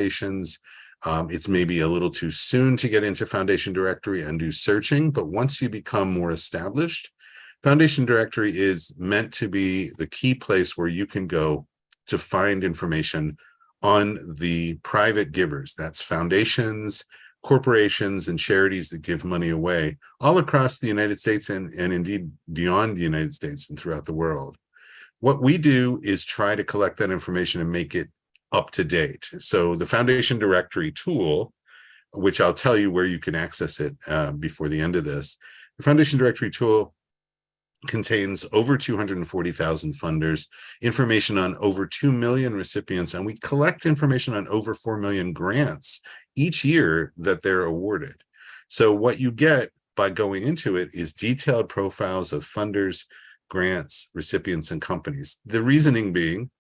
foundations. It's maybe a little too soon to get into Foundation Directory and do searching, but once you become more established, Foundation Directory is meant to be the key place where you can go to find information on the private givers. That's foundations, corporations, and charities that give money away all across the United States and indeed beyond the United States and throughout the world. What we do is try to collect that information and make it up to date. So the Foundation Directory tool, which I'll tell you where you can access it before the end of this, the Foundation Directory tool contains over 240,000 funders, information on over 2 million recipients, and we collect information on over 4 million grants each year that they're awarded. So what you get by going into it is detailed profiles of funders, grants, recipients, and companies. The reasoning being,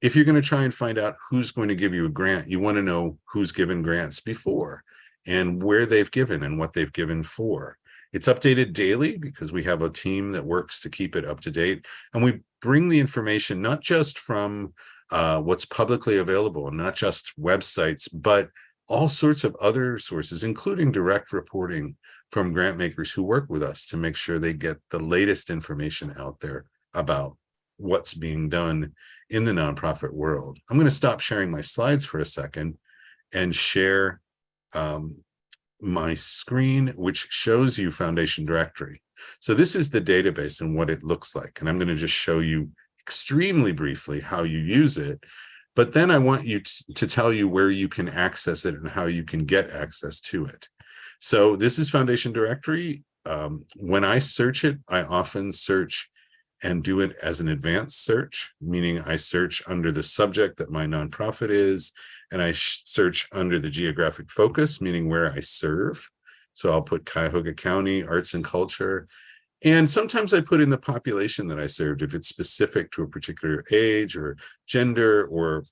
if you're going to try and find out who's going to give you a grant, you want to know who's given grants before and where they've given and what they've given for. It's updated daily because we have a team that works to keep it up to date. And we bring the information not just from what's publicly available, not just websites, but all sorts of other sources, including direct reporting from grant makers who work with us to make sure they get the latest information out there about what's being done in the nonprofit world. I'm going to stop sharing my slides for a second and share my screen, which shows you Foundation Directory. So this is the database and what it looks like. And I'm going to just show you extremely briefly how you use it. But then I want you to tell you where you can access it and how you can get access to it. So this is Foundation Directory. When I search it, I often search and do it as an advanced search, meaning I search under the subject that my nonprofit is, and I search under the geographic focus, meaning where I serve. So I'll put Cuyahoga County, arts and culture. And sometimes I put in the population that I served, if it's specific to a particular age or gender or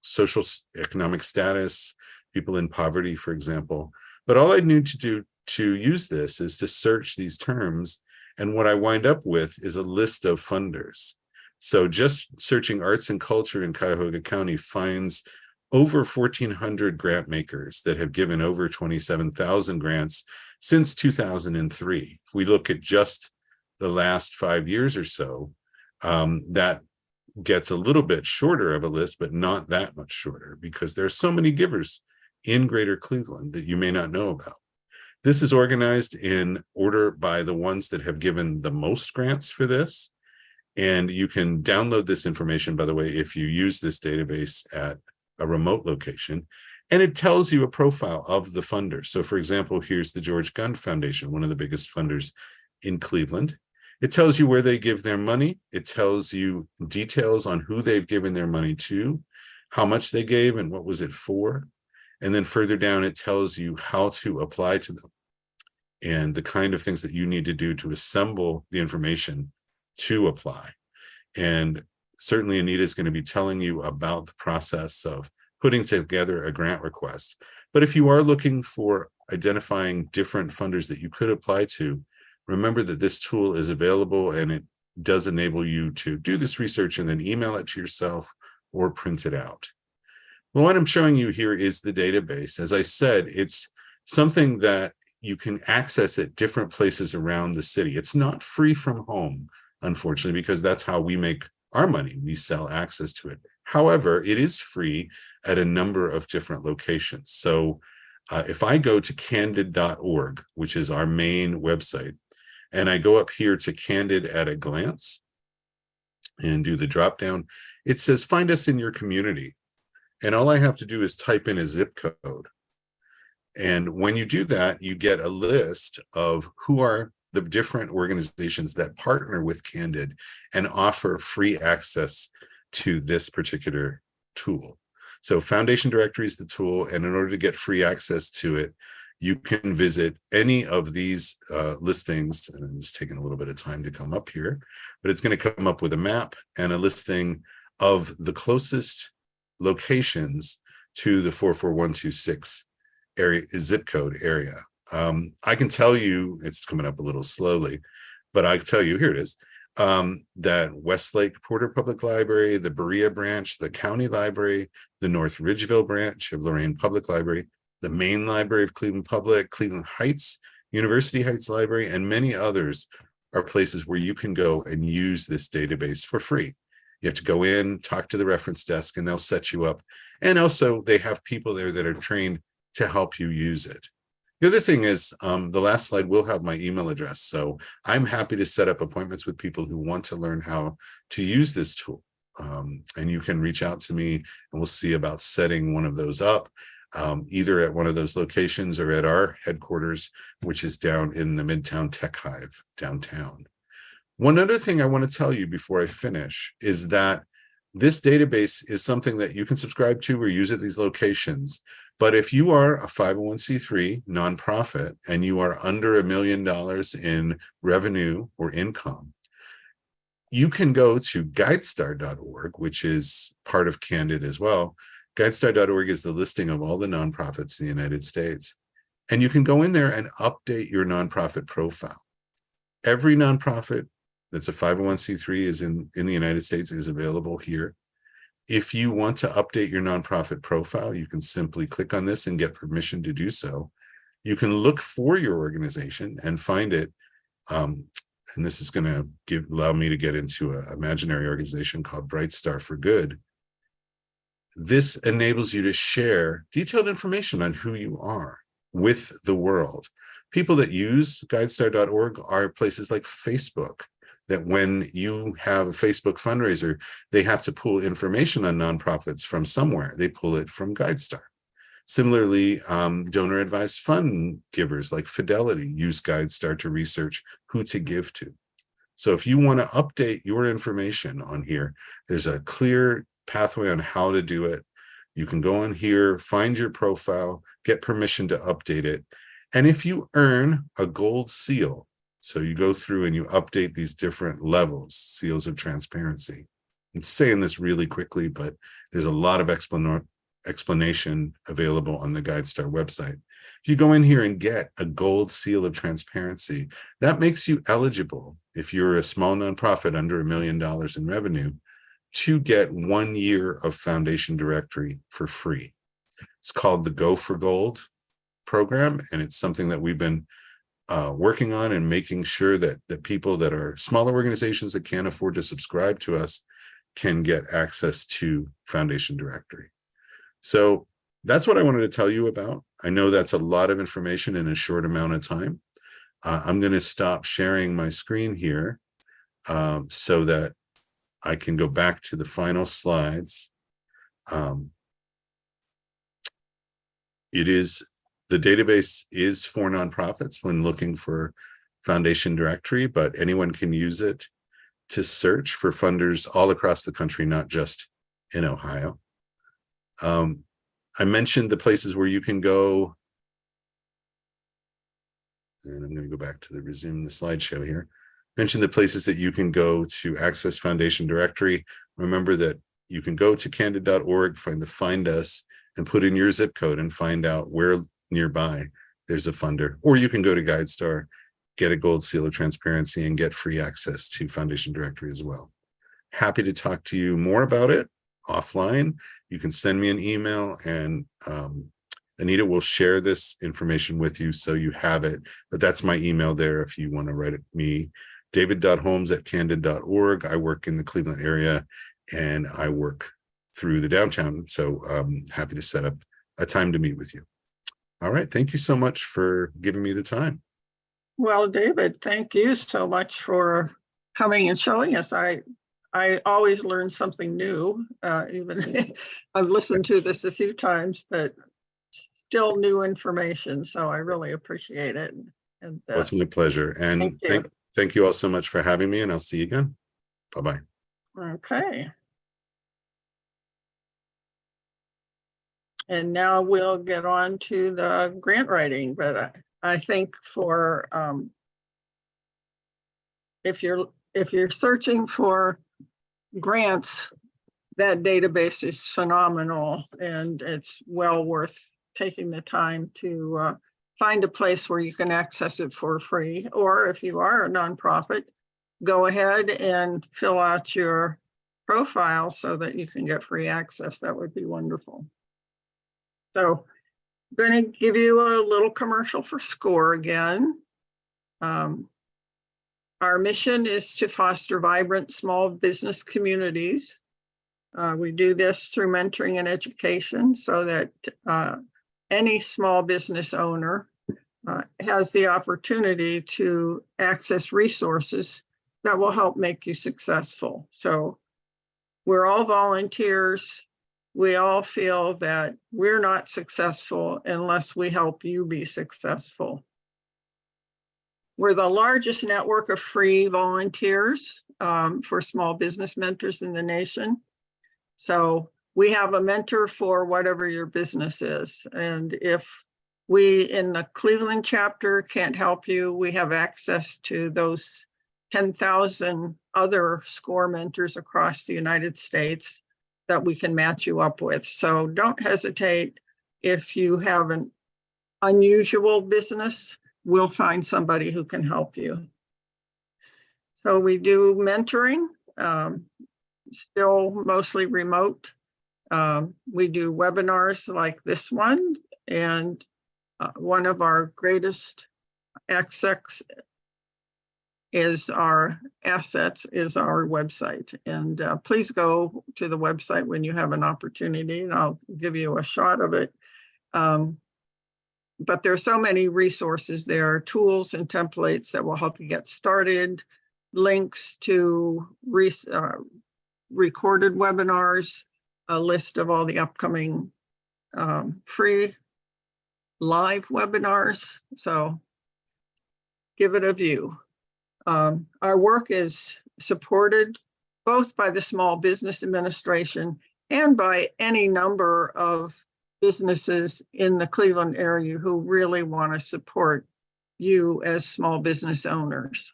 social economic status, people in poverty, for example. But all I need to do to use this is to search these terms. And what I wind up with is a list of funders. So just searching arts and culture in Cuyahoga County finds over 1,400 grant makers that have given over 27,000 grants since 2003. If we look at just the last 5 years or so, that gets a little bit shorter of a list, but not that much shorter because there are so many givers in Greater Cleveland that you may not know about. This is organized in order by the ones that have given the most grants for this. And you can download this information, by the way, if you use this database at a remote location, and it tells you a profile of the funder. So for example, here's the George Gund Foundation, one of the biggest funders in Cleveland. It tells you where they give their money. It tells you details on who they've given their money to, how much they gave and what was it for. And then further down, it tells you how to apply to them and the kind of things that you need to do to assemble the information to apply. And certainly Anita is going to be telling you about the process of putting together a grant request. But if you are looking for identifying different funders that you could apply to, remember that this tool is available and it does enable you to do this research and then email it to yourself or print it out. Well, what I'm showing you here is the database. As I said, it's something that you can access at different places around the city. It's not free from home, unfortunately, because that's how we make our money. We sell access to it. However, it is free at a number of different locations. So if I go to candid.org, which is our main website, and I go up here to Candid at a Glance and do the drop down, it says, find us in your community. And all I have to do is type in a zip code. And when you do that, you get a list of who are the different organizations that partner with Candid and offer free access to this particular tool. So Foundation Directory is the tool, and in order to get free access to it, you can visit any of these listings, and I'm just taking a little bit of time to come up here, but it's going to come up with a map and a listing of the closest locations to the 44126 area, zip code area. I can tell you, it's coming up a little slowly, but I can tell you, here it is. that Westlake Porter Public Library, the Berea branch, the County Library, the North Ridgeville branch of Lorraine Public Library, the main library of Cleveland Public, Cleveland Heights, University Heights Library, and many others are places where you can go and use this database for free. You have to go in, talk to the reference desk, and they'll set you up. And also they have people there that are trained to help you use it. The other thing is, the last slide will have my email address. So I'm happy to set up appointments with people who want to learn how to use this tool. And you can reach out to me and we'll see about setting one of those up, either at one of those locations or at our headquarters, which is down in the Midtown Tech Hive downtown. One other thing I want to tell you before I finish is that this database is something that you can subscribe to or use at these locations. But if you are a 501c3 nonprofit and you are under $1 million in revenue or income, you can go to guidestar.org, which is part of Candid as well. Guidestar.org is the listing of all the nonprofits in the United States. And you can go in there and update your nonprofit profile. Every nonprofit that's a 501c3 is in the United States is available here. If you want to update your nonprofit profile, you can simply click on this and get permission to do so. You can look for your organization and find it. And this is going to allow me to get into an imaginary organization called Bright Star for Good. This enables you to share detailed information on who you are with the world. People that use guidestar.org are places like Facebook, that when you have a Facebook fundraiser, they have to pull information on nonprofits from somewhere. They pull it from GuideStar. Similarly, donor advised fund givers like Fidelity use GuideStar to research who to give to. So if you want to update your information on here, there's a clear pathway on how to do it. You can go in here, find your profile, get permission to update it. And if you earn a gold seal, so you go through and you update these different levels, seals of transparency. I'm saying this really quickly, but there's a lot of explanation available on the GuideStar website. If you go in here and get a gold seal of transparency, that makes you eligible, if you're a small nonprofit under $1 million in revenue, to get 1 year of Foundation Directory for free. It's called the Go for Gold program, and it's something that we've been working on and making sure that people that are smaller organizations that can't afford to subscribe to us can get access to Foundation Directory. So that's what I wanted to tell you about. I know that's a lot of information in a short amount of time. I'm going to stop sharing my screen here so that I can go back to the final slides. The database is for nonprofits when looking for Foundation Directory, but anyone can use it to search for funders all across the country, not just in Ohio. I mentioned the places where you can go, and I'm going to go back to resume the slideshow here. Mention the places that you can go to access Foundation Directory. Remember that you can go to candid.org, find the Find Us, and put in your zip code and find out where nearby there's a funder. Or you can go to GuideStar, get a gold seal of transparency, and get free access to Foundation Directory as well. Happy to talk to you more about it offline. You can send me an email, and Anita will share this information with you so you have it. But that's my email there if you want to write it me. david.holmes@candid.org. I work in the Cleveland area and I work through the downtown. So I'm happy to set up a time to meet with you. All right. Thank you so much for giving me the time. Well, David, thank you so much for coming and showing us. I always learn something new, even I've listened to this a few times, but still new information. So I really appreciate it. And well, it's my pleasure. And thank you all so much for having me, and I'll see you again. Bye-bye. Okay. And now we'll get on to the grant writing, but I think for if you're searching for grants, that database is phenomenal, and it's well worth taking the time to find a place where you can access it for free. Or if you are a nonprofit, go ahead and fill out your profile so that you can get free access. That would be wonderful. So I'm going to give you a little commercial for SCORE again. Our mission is to foster vibrant small business communities. We do this through mentoring and education so that any small business owner has the opportunity to access resources that will help make you successful. So we're all volunteers. We all feel that we're not successful unless we help you be successful. We're the largest network of free volunteers for small business mentors in the nation. So we have a mentor for whatever your business is. And if we in the Cleveland chapter can't help you, we have access to those 10,000 other SCORE mentors across the United States that we can match you up with. So don't hesitate. If you have an unusual business, we'll find somebody who can help you. So we do mentoring, still mostly remote. We do webinars like this one, and one of our greatest assets is our website. And please go to the website when you have an opportunity, and I'll give you a shot of it. But there are so many resources there, tools and templates that will help you get started, links to recorded webinars, a list of all the upcoming free live webinars. So give it a view. Our work is supported both by the Small Business Administration and by any number of businesses in the Cleveland area who really want to support you as small business owners.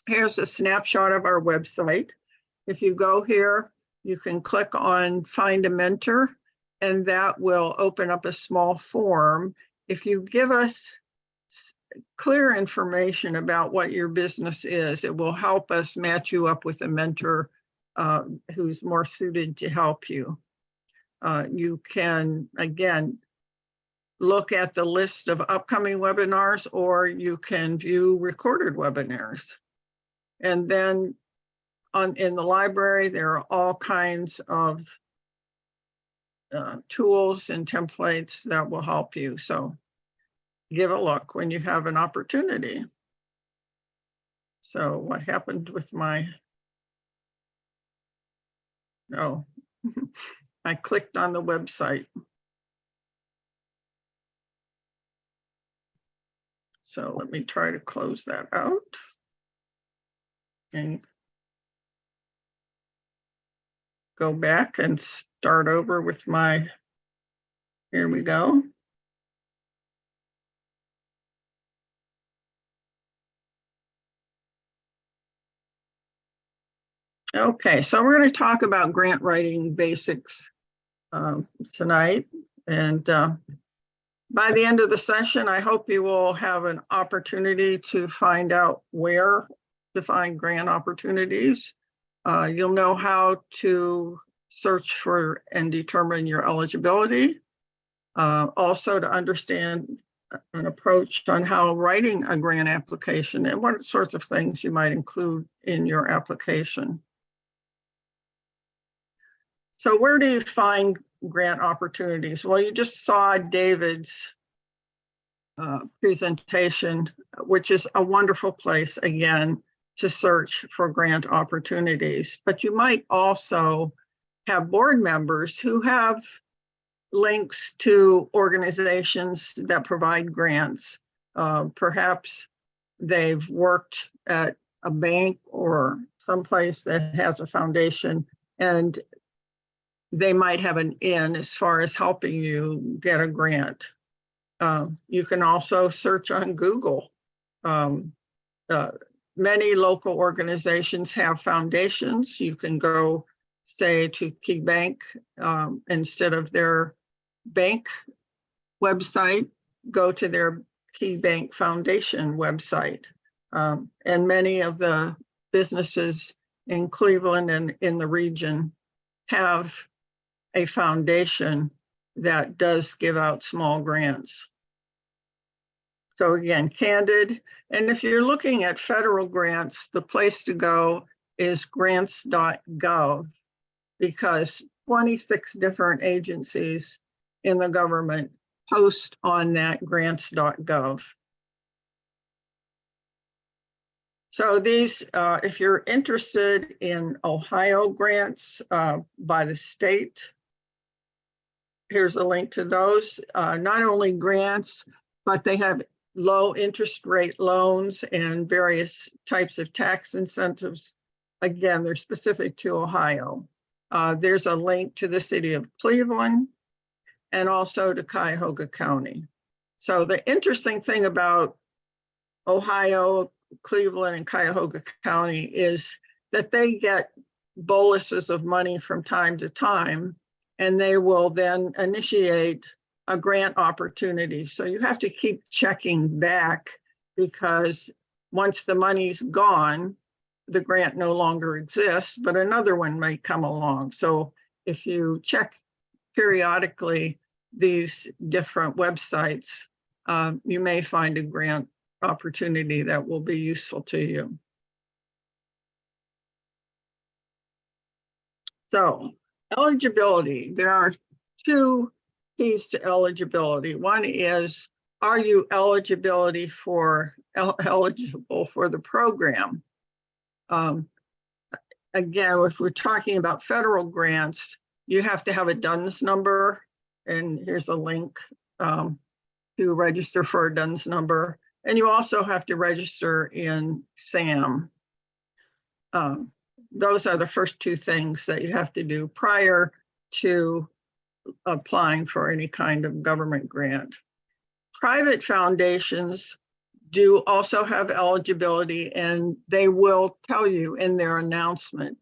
Here's a snapshot of our website. If you go here, you can click on Find a Mentor, and that will open up a small form. If you give us clear information about what your business is, it will help us match you up with a mentor who's more suited to help you. You can, again, look at the list of upcoming webinars, or you can view recorded webinars. And then in the library, there are all kinds of tools and templates that will help you. So give a look when you have an opportunity. So what happened with my, oh, I clicked on the website. So let me try to close that out. And go back and start over with my, here we go. Okay, so we're going to talk about grant writing basics tonight. And by the end of the session, I hope you will have an opportunity to find out where to find grant opportunities. You'll know how to search for and determine your eligibility. Also to understand an approach on how writing a grant application and what sorts of things you might include in your application. So where do you find grant opportunities? Well, you just saw David's presentation, which is a wonderful place, again, to search for grant opportunities. But you might also have board members who have links to organizations that provide grants. Perhaps they've worked at a bank or someplace that has a foundation, and they might have an in as far as helping you get a grant. You can also search on Google. Many local organizations have foundations. You can go, say, to Key Bank instead of their bank website, go to their Key Bank Foundation website. And many of the businesses in Cleveland and in the region have a foundation that does give out small grants. So again, candid. And if you're looking at federal grants, the place to go is grants.gov, because 26 different agencies in the government post on that grants.gov. So these, if you're interested in Ohio grants by the state, here's a link to those. Not only grants, but they have low interest rate loans and various types of tax incentives. Again, they're specific to Ohio. There's a link to the city of Cleveland and also to Cuyahoga County. So the interesting thing about Ohio, Cleveland, and Cuyahoga County is that they get boluses of money from time to time, and they will then initiate a grant opportunity. So you have to keep checking back, because once the money's gone, the grant no longer exists, but another one may come along. So if you check periodically these different websites, you may find a grant opportunity that will be useful to you. So eligibility, there are two keys to eligibility. One is, are you eligible for the program? Again, if we're talking about federal grants, you have to have a DUNS number, and here's a link to register for a DUNS number. And you also have to register in SAM. Those are the first two things that you have to do prior to applying for any kind of government grant. Private foundations do also have eligibility, and they will tell you in their announcement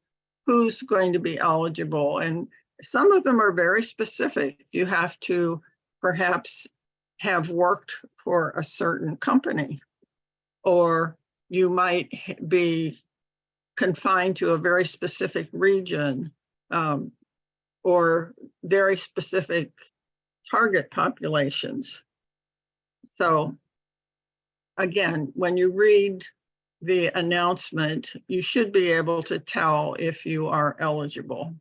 who's going to be eligible. And some of them are very specific. You have to perhaps have worked for a certain company, or you might be confined to a very specific region, or very specific target populations. So again, when you read the announcement, you should be able to tell if you are eligible.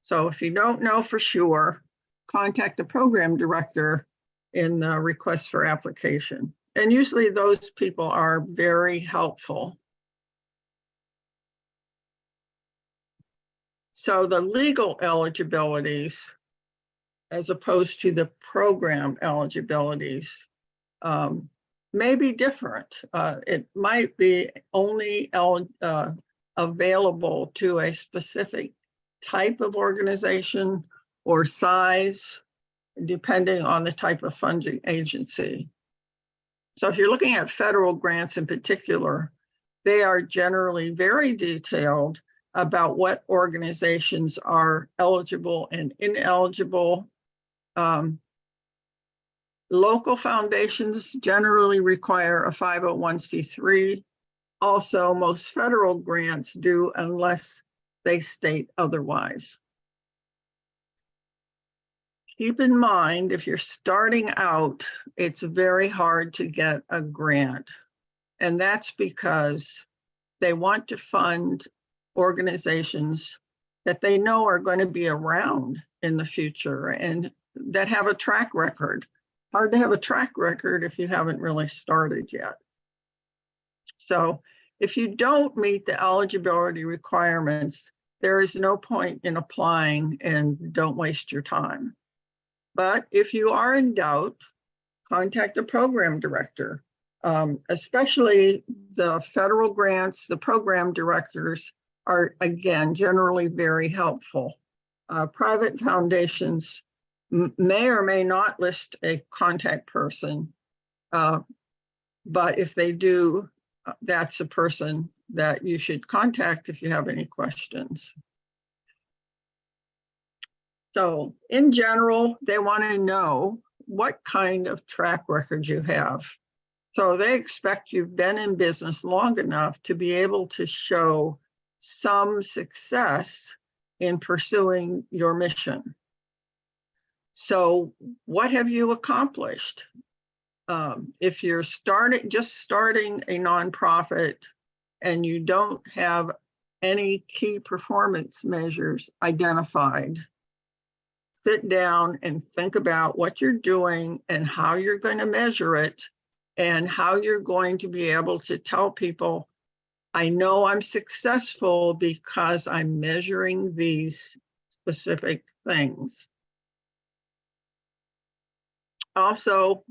So if you don't know for sure, contact the program director in the request for application. And usually those people are very helpful. So the legal eligibilities, as opposed to the program eligibilities, may be different. It might be only available to a specific type of organization or size, depending on the type of funding agency. So if you're looking at federal grants in particular, they are generally very detailed about what organizations are eligible and ineligible. Local foundations generally require a 501c3. Also, most federal grants do, unless they state otherwise. Keep in mind, if you're starting out, it's very hard to get a grant. And that's because they want to fund organizations that they know are going to be around in the future and that have a track record. Hard to have a track record if you haven't really started yet. So if you don't meet the eligibility requirements, there is no point in applying, and don't waste your time. But if you are in doubt, contact the program director. Especially the federal grants, the program directors are, again, generally very helpful. Private foundations may or may not list a contact person, but if they do, that's a person that you should contact if you have any questions. So in general, they want to know what kind of track record you have. So they expect you've been in business long enough to be able to show some success in pursuing your mission. So what have you accomplished? If you're just starting a nonprofit and you don't have any key performance measures identified, sit down and think about what you're doing and how you're going to measure it and how you're going to be able to tell people, I know I'm successful because I'm measuring these specific things. Also,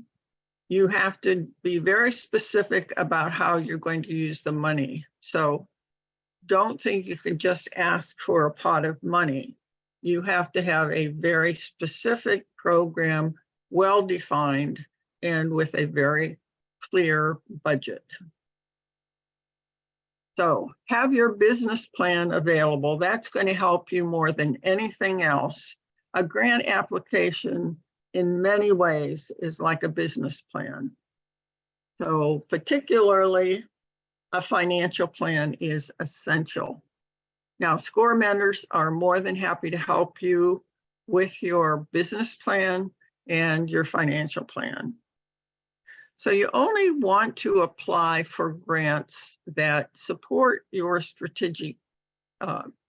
you have to be very specific about how you're going to use the money. So don't think you can just ask for a pot of money. You have to have a very specific program, well-defined, and with a very clear budget. So have your business plan available. That's going to help you more than anything else. A grant application in many ways is like a business plan. So particularly a financial plan is essential. Now, SCORE members are more than happy to help you with your business plan and your financial plan. So you only want to apply for grants that support your strategic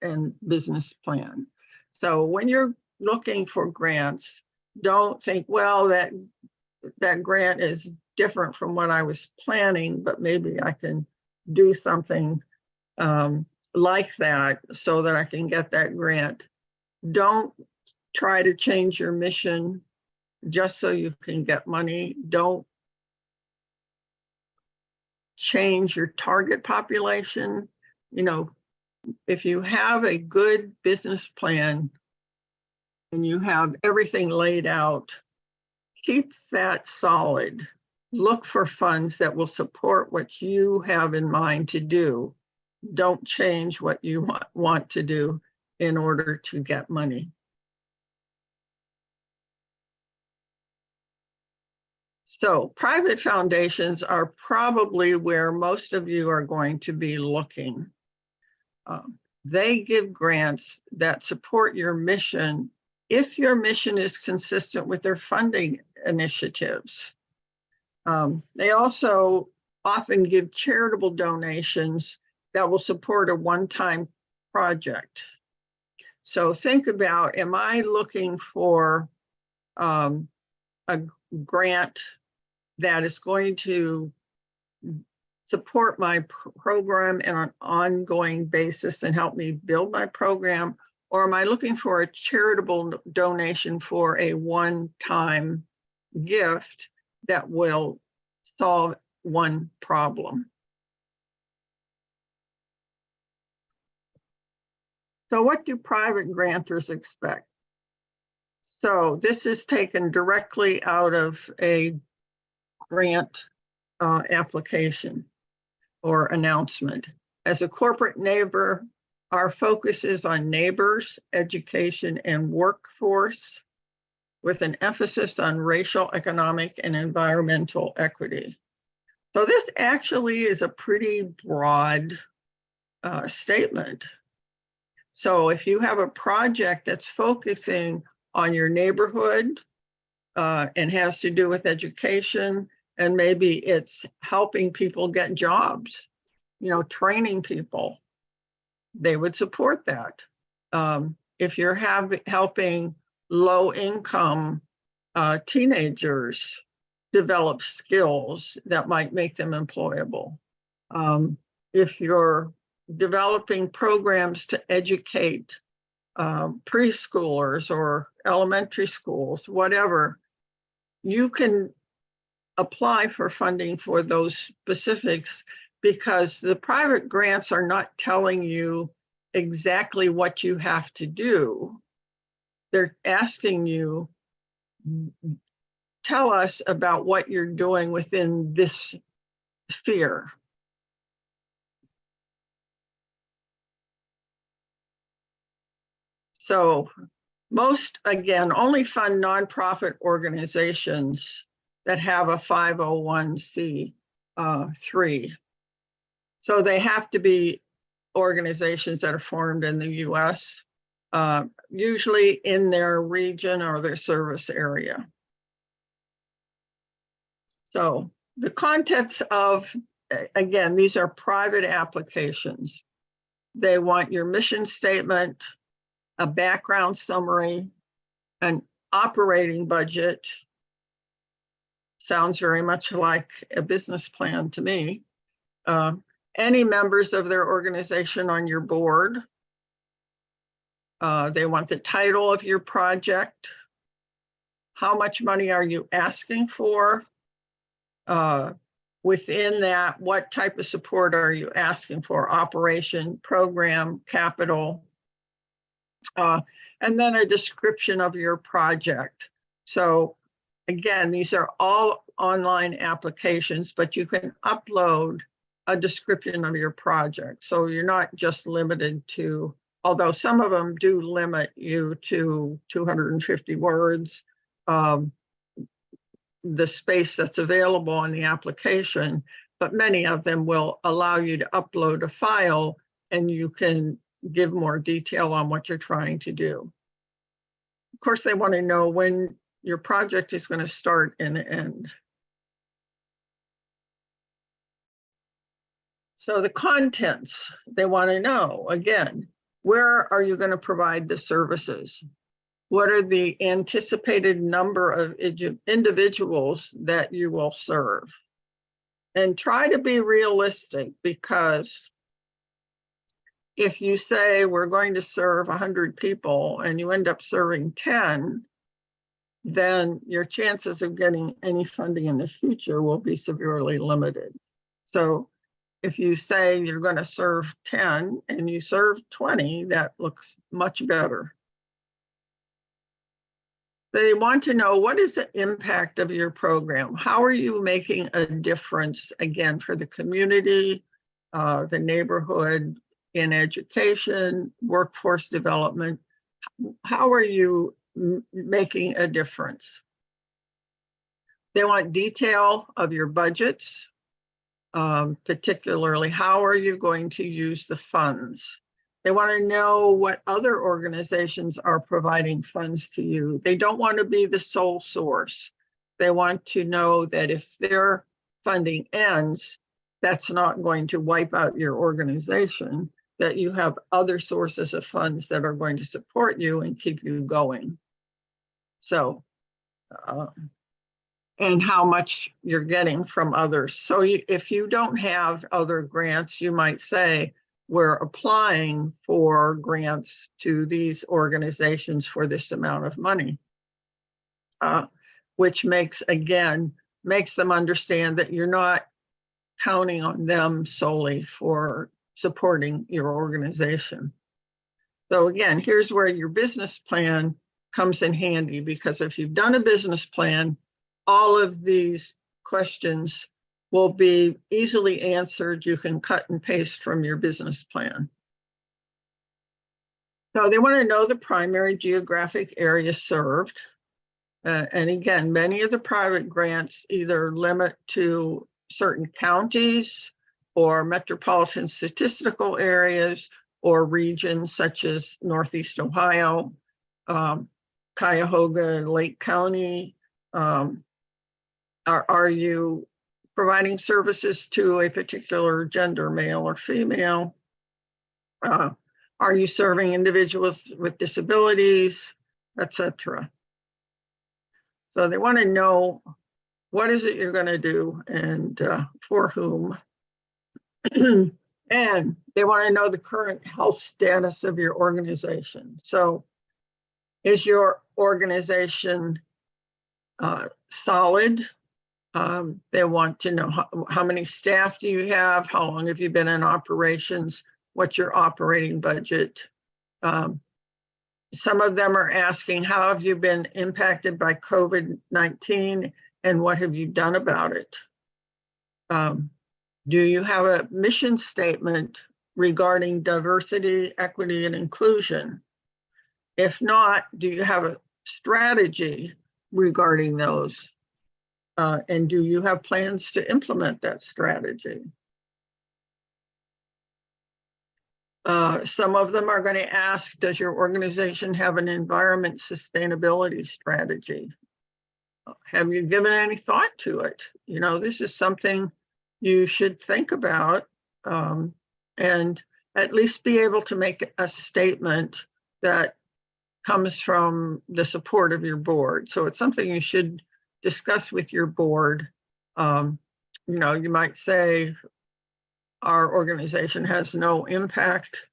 and business plan. So when you're looking for grants, don't think, well, that grant is different from what I was planning, but maybe I can do something like that so that I can get that grant. Don't try to change your mission just so you can get money. Don't change your target population. You know, if you have a good business plan and you have everything laid out, keep that solid. Look for funds that will support what you have in mind to do. Don't change what you want to do in order to get money. So private foundations are probably where most of you are going to be looking. They give grants that support your mission if your mission is consistent with their funding initiatives. They also often give charitable donations that will support a one-time project. So think about, am I looking for a grant that is going to support my program on an ongoing basis and help me build my program? Or am I looking for a charitable donation for a one-time gift that will solve one problem? So what do private grantors expect? So this is taken directly out of a grant application or announcement. As a corporate neighbor, our focus is on neighbors, education, and workforce, with an emphasis on racial, economic, and environmental equity. So this actually is a pretty broad statement. So if you have a project that's focusing on your neighborhood and has to do with education, and maybe it's helping people get jobs, you know, training people, they would support that. If you're helping low-income teenagers develop skills that might make them employable. If you're developing programs to educate preschoolers or elementary schools, whatever, you can apply for funding for those specifics, because the private grants are not telling you exactly what you have to do. They're asking you, tell us about what you're doing within this sphere. So most, again, only fund nonprofit organizations that have a 501c 3. So they have to be organizations that are formed in the US, usually in their region or their service area. So the contents of, again, these are private applications. They want your mission statement, a background summary, an operating budget. Sounds very much like a business plan to me. Any members of their organization on your board. They want the title of your project. How much money are you asking for? Within that, what type of support are you asking for? Operation, program, capital, and then a description of your project. So again, these are all online applications, but you can upload a description of your project. So you're not just limited to, although some of them do limit you to 250 words, the space that's available in the application, but many of them will allow you to upload a file and you can give more detail on what you're trying to do. Of course, they want to know when your project is going to start and end. So the contents, they want to know, again, where are you going to provide the services? What are the anticipated number of individuals that you will serve? And try to be realistic, because if you say we're going to serve 100 people and you end up serving 10, then your chances of getting any funding in the future will be severely limited. So if you say you're going to serve 10 and you serve 20, that looks much better. They want to know, what is the impact of your program? How are you making a difference, again, for the community, the neighborhood, in education, workforce development? How are you making a difference? They want detail of your budgets, particularly how are you going to use the funds? They want to know what other organizations are providing funds to you. They don't want to be the sole source. They want to know that if their funding ends, that's not going to wipe out your organization, that you have other sources of funds that are going to support you and keep you going. So, and how much you're getting from others. So if you don't have other grants, you might say, we're applying for grants to these organizations for this amount of money, which makes them understand that you're not counting on them solely for supporting your organization. So again, here's where your business plan comes in handy, because if you've done a business plan, all of these questions will be easily answered. You can cut and paste from your business plan. So they want to know the primary geographic area served. And again, many of the private grants either limit to certain counties or metropolitan statistical areas or regions such as Northeast Ohio, Cuyahoga and Lake County. Are you providing services to a particular gender, male or female? Are you serving individuals with disabilities, etc.? So they want to know, what is it you're going to do and for whom? And they want to know the current health status of your organization. So is your organization solid? They want to know how many staff do you have? How long have you been in operations? What's your operating budget? Some of them are asking, how have you been impacted by COVID-19 and what have you done about it? Do you have a mission statement regarding diversity, equity, and inclusion? If not, do you have a strategy regarding those? And do you have plans to implement that strategy? Some of them are going to ask, does your organization have an environment sustainability strategy? Have you given any thought to it? You know, this is something you should think about, and at least be able to make a statement that comes from the support of your board. So it's something you should discuss with your board. You know, you might say, our organization has no impact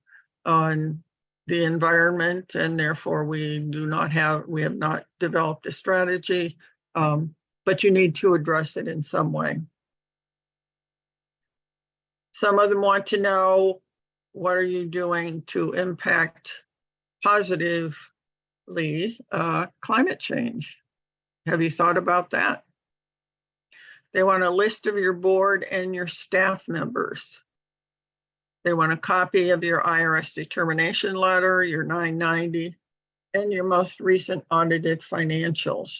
on the environment, and therefore we have not developed a strategy, but you need to address it in some way. Some of them want to know, what are you doing to impact positively climate change? Have you thought about that? They want a list of your board and your staff members. They want a copy of your IRS determination letter, your 990, and your most recent audited financials.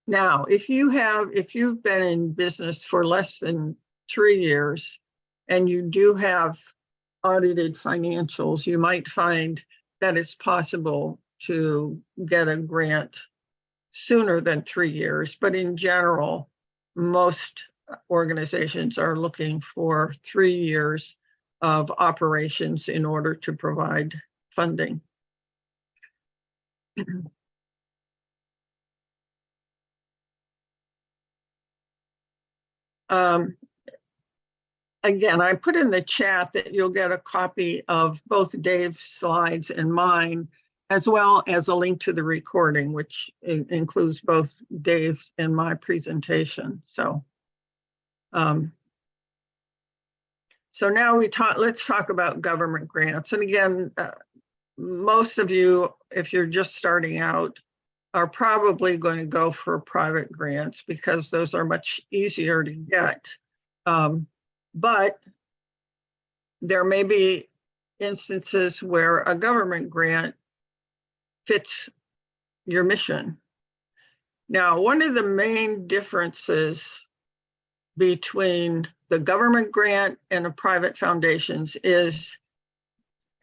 Now, if you've been in business for less than 3 years and you do have audited financials, you might find that it's possible to get a grant sooner than 3 years. But in general, most organizations are looking for 3 years of operations in order to provide funding. Again, I put in the chat that you'll get a copy of both Dave's slides and mine, as well as a link to the recording, which includes both Dave's and my presentation. So now let's talk about government grants. And again, most of you, if you're just starting out, are probably going to go for private grants because those are much easier to get. But there may be instances where a government grant fits your mission. Now, one of the main differences between the government grant and the private foundations is,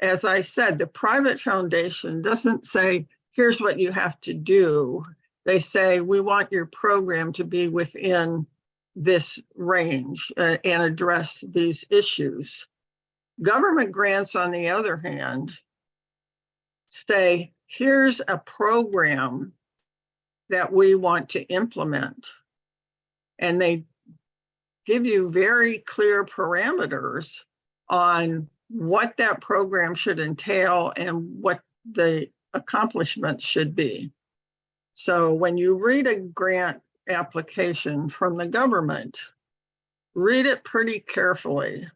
as I said, the private foundation doesn't say, here's what you have to do. They say, we want your program to be within this range and address these issues. Government grants, on the other hand, say, here's a program that we want to implement. And they give you very clear parameters on what that program should entail and what the accomplishments should be. So when you read a grant application from the government, read it pretty carefully,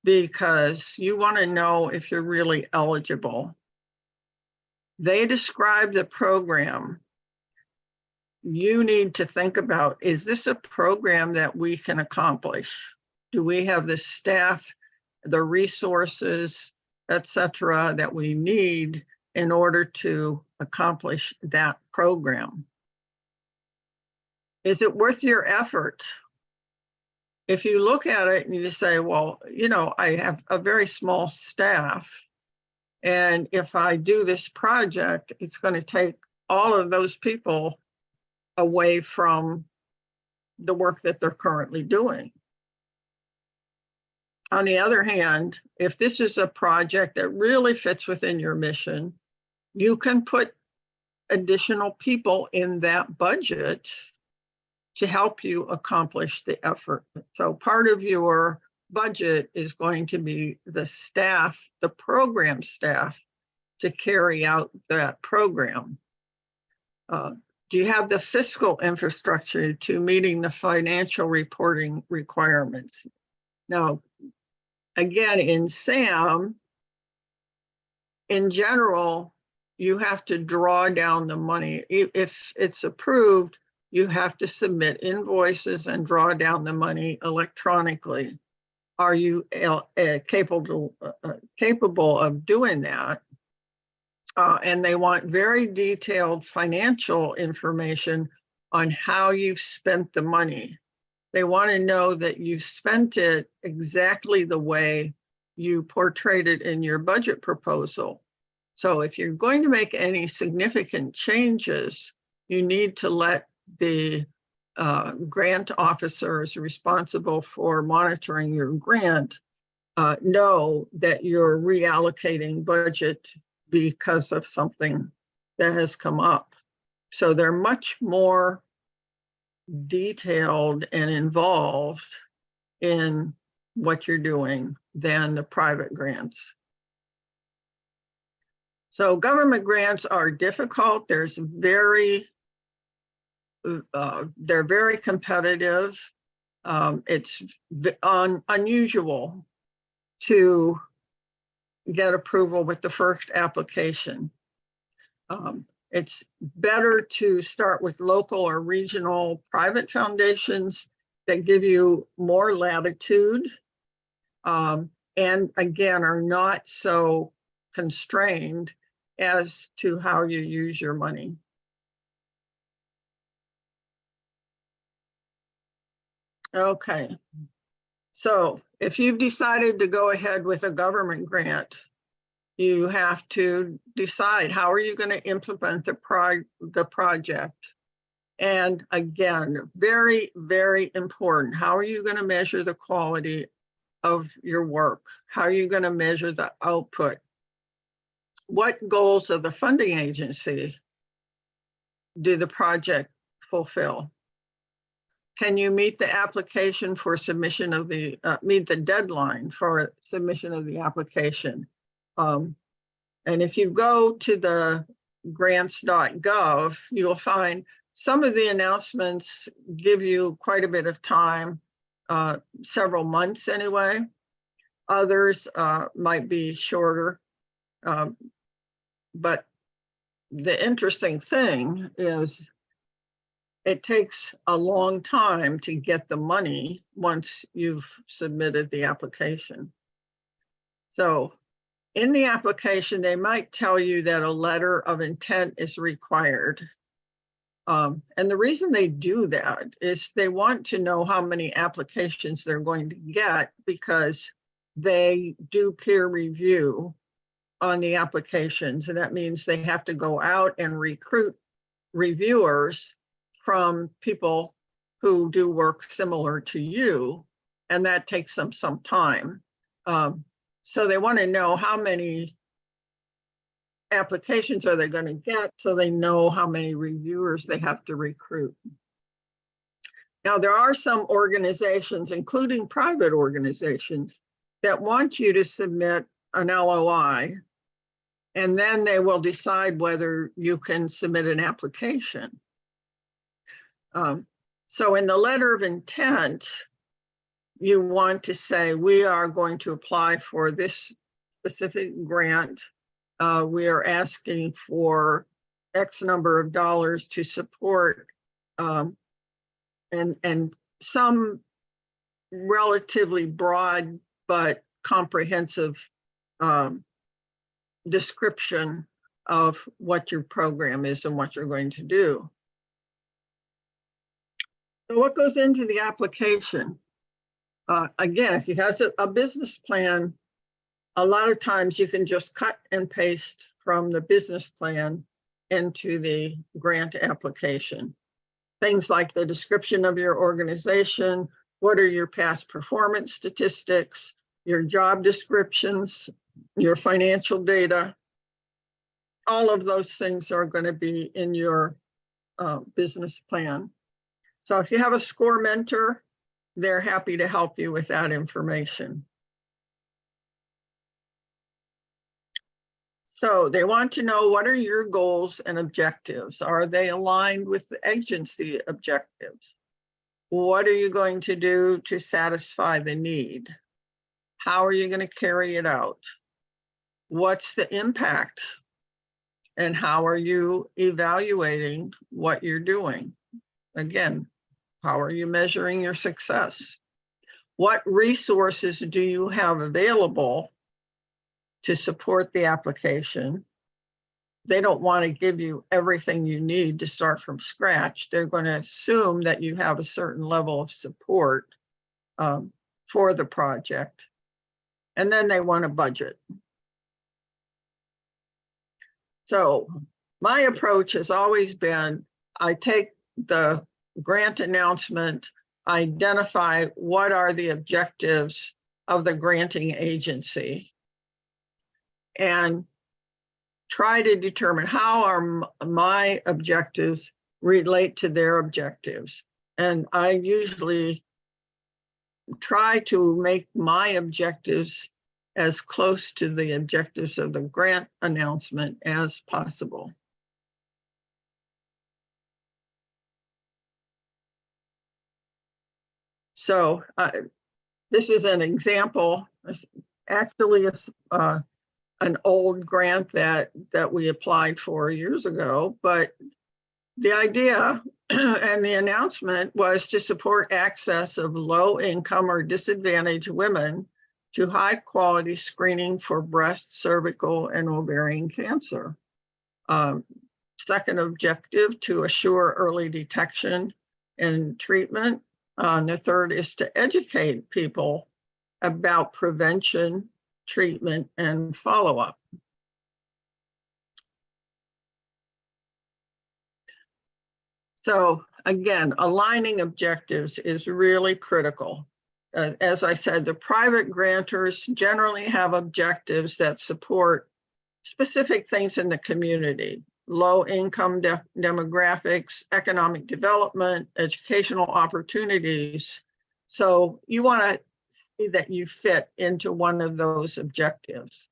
because you want to know if you're really eligible. They describe the program. You need to think about, is this a program that we can accomplish? Do we have the staff, the resources, etc., that we need in order to accomplish that program? Is it worth your effort? If you look at it and you say, well, you know, I have a very small staff, and if I do this project, it's going to take all of those people away from the work that they're currently doing. On the other hand, if this is a project that really fits within your mission, you can put additional people in that budget to help you accomplish the effort. So part of your budget is going to be the staff, the program staff, to carry out that program. Do you have the fiscal infrastructure to meeting the financial reporting requirements? Now, again, in SAM, in general, you have to draw down the money. If it's approved, you have to submit invoices and draw down the money electronically. Are you capable of doing that? And they want very detailed financial information on how you've spent the money. They want to know that you spent it exactly the way you portrayed it in your budget proposal. So if you're going to make any significant changes, you need to let the grant officers responsible for monitoring your grant know that you're reallocating budget because of something that has come up. So they're much more detailed and involved in what you're doing than the private grants. So government grants are difficult. They're very competitive. It's unusual to get approval with the first application. It's better to start with local or regional private foundations that give you more latitude and again are not so constrained as to how you use your money. Okay, so if you've decided to go ahead with a government grant, you have to decide how are you going to implement the project. And again, very, very important. How are you going to measure the quality of your work? How are you going to measure the output? What goals of the funding agency do the project fulfill? Can you meet the application for submission of the, meet the deadline for submission of the application? And if you go to the grants.gov, you'll find some of the announcements give you quite a bit of time, several months anyway. Others might be shorter. But the interesting thing is it takes a long time to get the money once you've submitted the application. So in the application, they might tell you that a letter of intent is required. And the reason they do that is they want to know how many applications they're going to get because they do peer review on the applications. And that means they have to go out and recruit reviewers from people who do work similar to you. And that takes them some time. So they want to know how many applications are they going to get so they know how many reviewers they have to recruit. Now, there are some organizations, including private organizations, that want you to submit an LOI, and then they will decide whether you can submit an application. So in the letter of intent, you want to say, we are going to apply for this specific grant. We are asking for X number of dollars to support and some relatively broad but comprehensive description of what your program is and what you're going to do. So what goes into the application? Again, if you have a business plan, a lot of times you can just cut and paste from the business plan into the grant application. Things like the description of your organization, what are your past performance statistics, your job descriptions, your financial data. All of those things are going to be in your business plan. So if you have a SCORE mentor, they're happy to help you with that information. So they want to know, what are your goals and objectives? Are they aligned with the agency objectives? What are you going to do to satisfy the need? How are you going to carry it out? What's the impact? And how are you evaluating what you're doing? Again, how are you measuring your success? What resources do you have available to support the application? they don't want to give you everything you need to start from scratch. They're going to assume that you have a certain level of support for the project. And then they want a budget. So my approach has always been, I take the grant announcement, identify what are the objectives of the granting agency, and try to determine how are my objectives relate to their objectives. And I usually try to make my objectives as close to the objectives of the grant announcement as possible. So this is an example. Actually, it's an old grant that we applied for years ago, but the idea and the announcement was to support access of low income or disadvantaged women to high quality screening for breast, cervical, and ovarian cancer. Second objective, to assure early detection and treatment. The third is to educate people about prevention, treatment, and follow-up. So again, aligning objectives is really critical. As I said, the private grantors generally have objectives that support specific things in the community: low income demographics, economic development, educational opportunities. So you want to see that you fit into one of those objectives.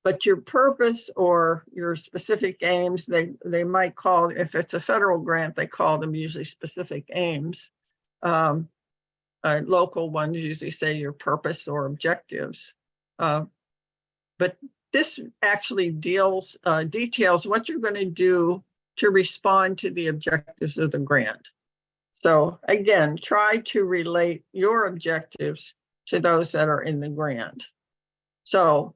But your purpose or your specific aims, they might call, if it's a federal grant, they call them usually specific aims. Local ones usually say your purpose or objectives. But this actually details what you're going to do to respond to the objectives of the grant. So again, try to relate your objectives to those that are in the grant. So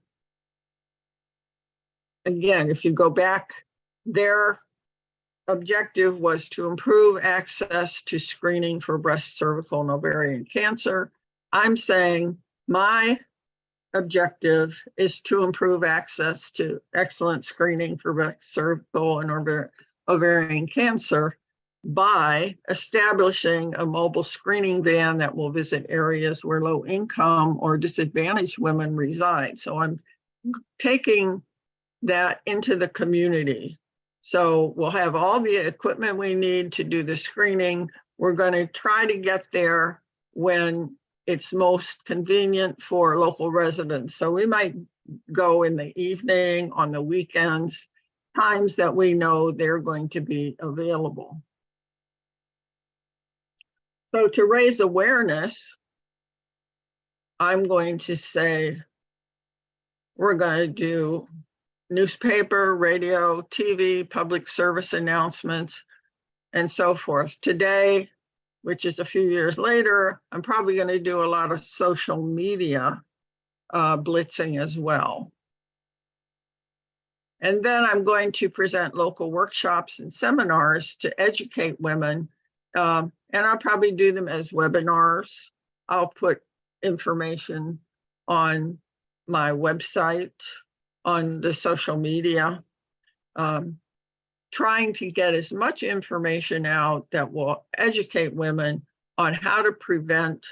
again, if you go back, their objective was to improve access to screening for breast, cervical, and ovarian cancer. I'm saying my objective is to improve access to excellent screening for breast, cervical, and ovarian cancer by establishing a mobile screening van that will visit areas where low income or disadvantaged women reside. So I'm taking that into the community. So we'll have all the equipment we need to do the screening. We're going to try to get there when it's most convenient for local residents. So we might go in the evening, on the weekends, times that we know they're going to be available. So to raise awareness, I'm going to say we're going to do newspaper, radio, TV, public service announcements, and so forth. Today, which is a few years later, I'm probably going to do a lot of social media blitzing as well. And then I'm going to present local workshops and seminars to educate women. And I'll probably do them as webinars. I'll put information on my website, on the social media, trying to get as much information out that will educate women on how to prevent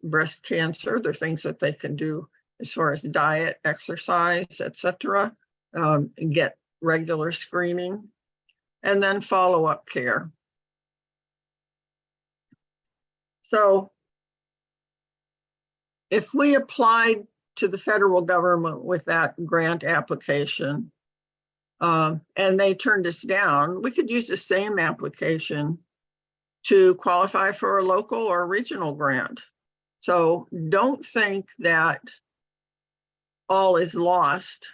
breast cancer. There are things that they can do as far as diet, exercise, etc., and get regular screening, and then follow-up care. So if we applied to the federal government with that grant application and they turned us down, we could use the same application to qualify for a local or regional grant. So don't think that all is lost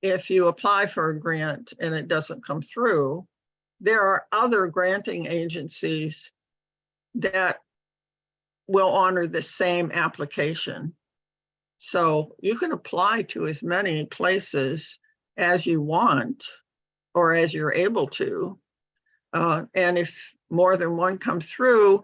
if you apply for a grant and it doesn't come through. There are other granting agencies that will honor the same application. So you can apply to as many places as you want or as you're able to. And if more than one comes through,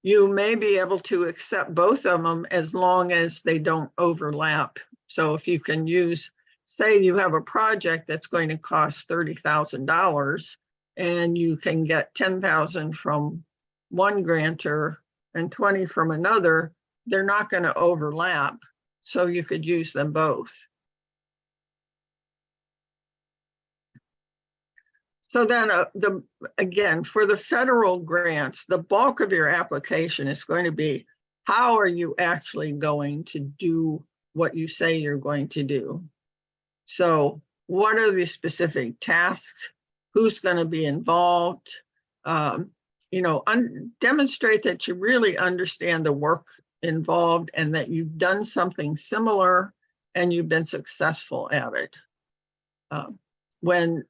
you may be able to accept both of them as long as they don't overlap. So if you can use, say you have a project that's going to cost $30,000 and you can get 10,000 from one grantor and 20 from another, they're not going to overlap. So you could use them both. So then again, for the federal grants, the bulk of your application is going to be, how are you actually going to do what you say you're going to do? So what are the specific tasks? Who's going to be involved? Demonstrate that you really understand the work involved and that you've done something similar and you've been successful at it. When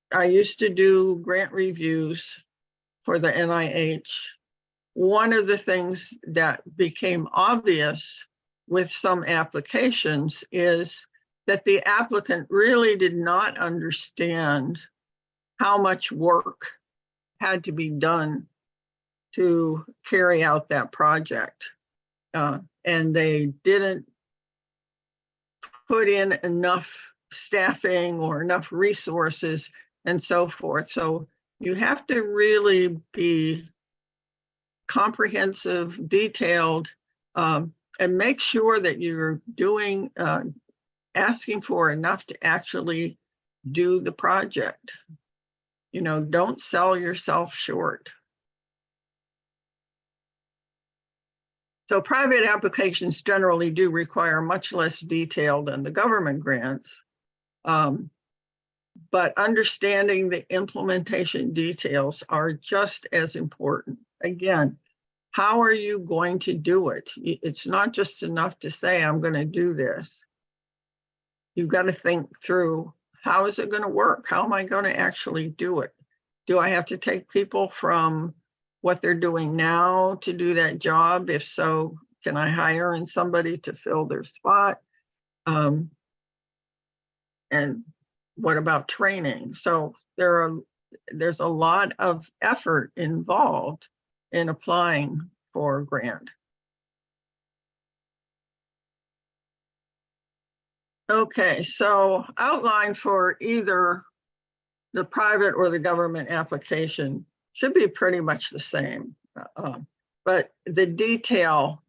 I used to do grant reviews for the NIH, one of the things that became obvious with some applications is that the applicant really did not understand how much work had to be done to carry out that project. And they didn't put in enough staffing or enough resources and so forth. So you have to really be comprehensive, detailed, and make sure that you're doing, asking for enough to actually do the project. Don't sell yourself short. So private applications generally do require much less detail than the government grants. But understanding the implementation details are just as important. Again, how are you going to do it? It's not just enough to say, I'm going to do this. You've got to think through, how is it going to work? How am I going to actually do it? Do I have to take people from what they're doing now to do that job? If so, can I hire in somebody to fill their spot? And what about training? So there's a lot of effort involved in applying for a grant. Okay, so outline for either the private or the government application should be pretty much the same, but the detail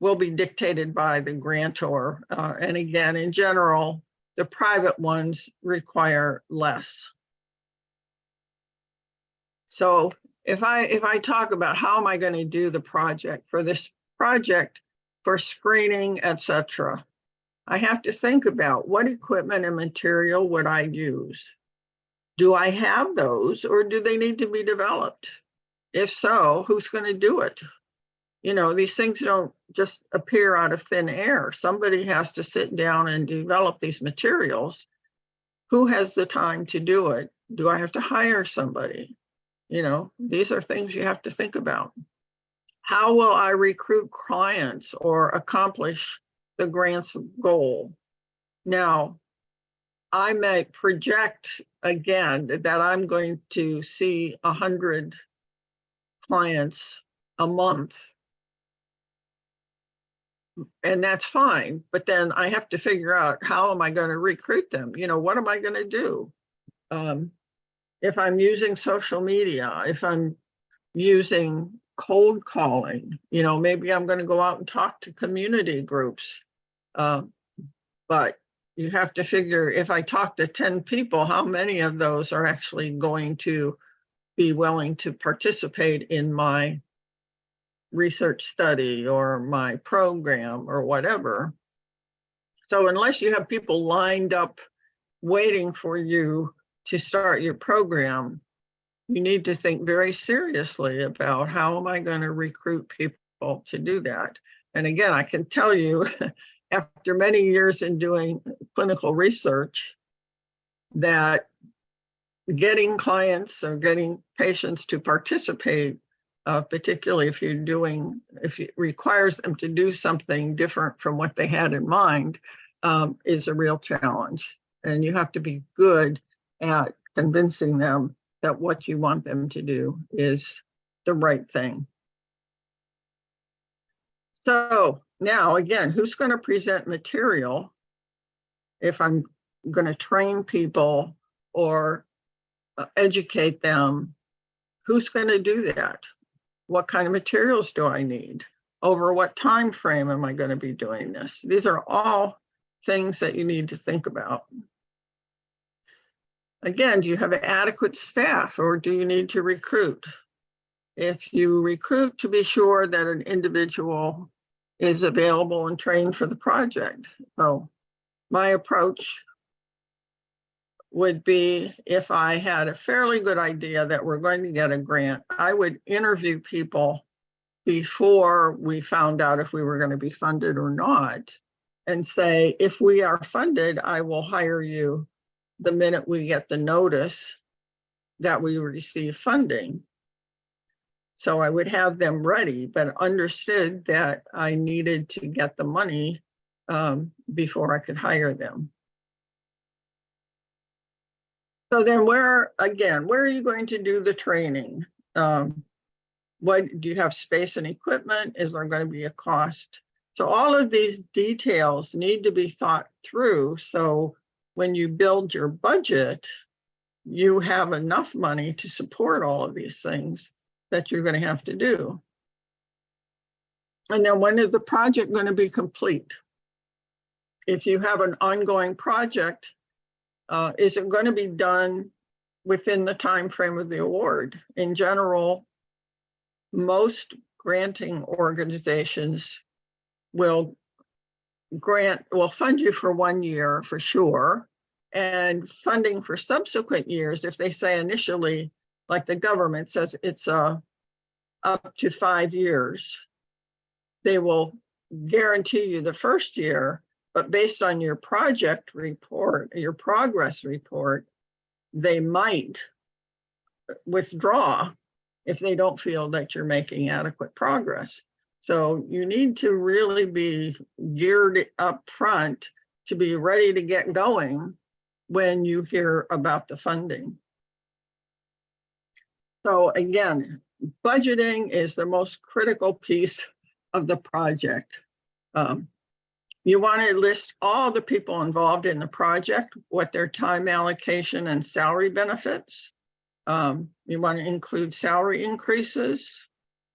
will be dictated by the grantor. And again, in general, the private ones require less. So if I talk about how am I going to do the project for this project for screening, etc., I have to think about what equipment and material would I use? Do I have those or do they need to be developed? If so, who's going to do it? These things don't just appear out of thin air. Somebody has to sit down and develop these materials. Who has the time to do it? Do I have to hire somebody? These are things you have to think about. How will I recruit clients or accomplish the grant's goal? Now, I may project again that I'm going to see 100 clients a month. And that's fine, but then I have to figure out, how am I going to recruit them? What am I going to do? If I'm using social media, if I'm using cold calling, maybe I'm going to go out and talk to community groups. But you have to figure, if I talk to 10 people, how many of those are actually going to be willing to participate in my research study or my program or whatever. So unless you have people lined up waiting for you to start your program, you need to think very seriously about, how am I going to recruit people to do that? And again, I can tell you, after many years in doing clinical research, that getting clients or getting patients to participate, particularly if it requires them to do something different from what they had in mind, is a real challenge. and you have to be good at convincing them that what you want them to do is the right thing. So now, again, who's going to present material if I'm going to train people or educate them? Who's going to do that? What kind of materials do I need? Over what time frame am I going to be doing this? These are all things that you need to think about. Again, do you have adequate staff, or do you need to recruit? If you recruit, to be sure that an individual is available and trained for the project. So my approach would be, if I had a fairly good idea that we're going to get a grant, I would interview people before we found out if we were going to be funded or not, and say, if we are funded, I will hire you the minute we get the notice that we receive funding. So I would have them ready, but understood that I needed to get the money before I could hire them. So then where are you going to do the training? What do you have, space and equipment? Is there going to be a cost? So all of these details need to be thought through. So when you build your budget, you have enough money to support all of these things that you're going to have to do. And then when is the project going to be complete? If you have an ongoing project, is it going to be done within the time frame of the award? In general, most granting organizations will fund you for 1 year for sure, and funding for subsequent years, if they say initially, like the government says, it's up to 5 years, they will guarantee you the first year, but based on your project report, your progress report, they might withdraw if they don't feel that you're making adequate progress. So you need to really be geared up front to be ready to get going when you hear about the funding. So again, budgeting is the most critical piece of the project. You want to list all the people involved in the project, what their time allocation and salary benefits. You want to include salary increases.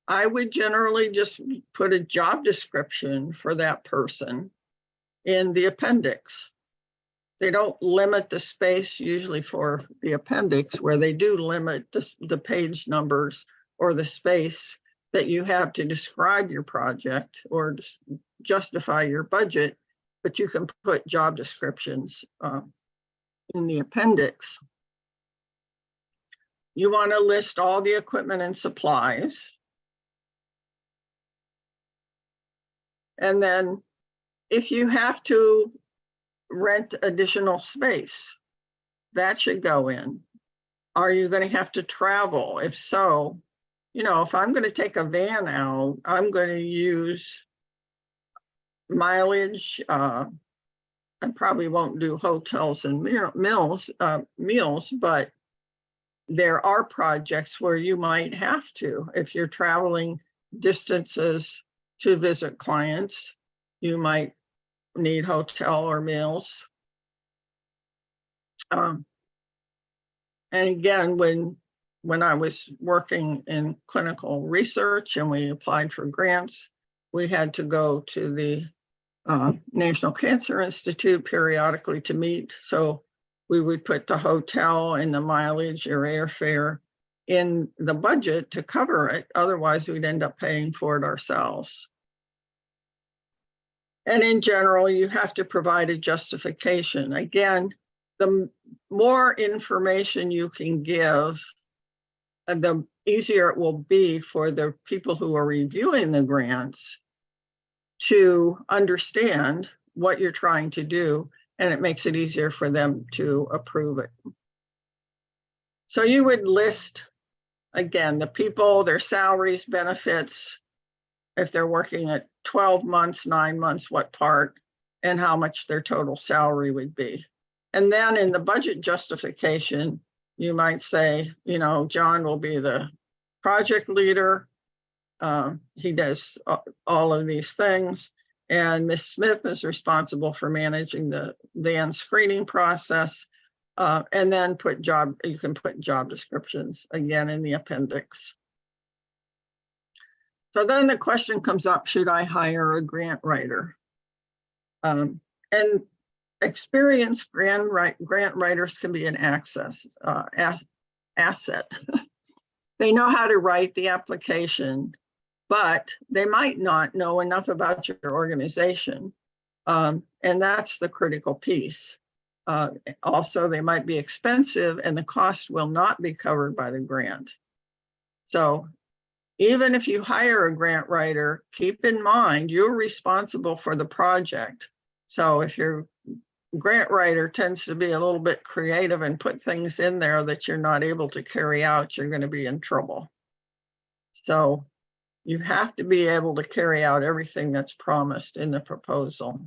I would generally just put a job description for that person in the appendix. They don't limit the space usually for the appendix, where they do limit the page numbers or the space that you have to describe your project or justify your budget, but you can put job descriptions in the appendix. You want to list all the equipment and supplies. And then if you have to rent additional space, that should go in. Are you going to have to travel? If so, if I'm going to take a van out, I'm going to use mileage. I probably won't do hotels and meals, but there are projects where you might have to. If you're traveling distances to visit clients, you might need hotel or meals. And again, when I was working in clinical research and we applied for grants, we had to go to the National Cancer Institute periodically to meet. So we would put the hotel and the mileage or airfare in the budget to cover it. Otherwise, we'd end up paying for it ourselves. And in general, you have to provide a justification. Again, the more information you can give, the easier it will be for the people who are reviewing the grants to understand what you're trying to do, and it makes it easier for them to approve it. So you would list, again, the people, their salaries, benefits, if they're working at 12 months, 9 months, what part, and how much their total salary would be. And then in the budget justification, you might say, you know, John will be the project leader. He does all of these things. And Ms. Smith is responsible for managing the van screening process. And then you can put job descriptions again in the appendix. So then the question comes up, should I hire a grant writer? And experienced grant writers can be an asset. They know how to write the application, but they might not know enough about your organization. And that's the critical piece. Also, they might be expensive and the cost will not be covered by the grant. So even if you hire a grant writer, keep in mind you're responsible for the project. So if your grant writer tends to be a little bit creative and put things in there that you're not able to carry out, you're going to be in trouble. So you have to be able to carry out everything that's promised in the proposal.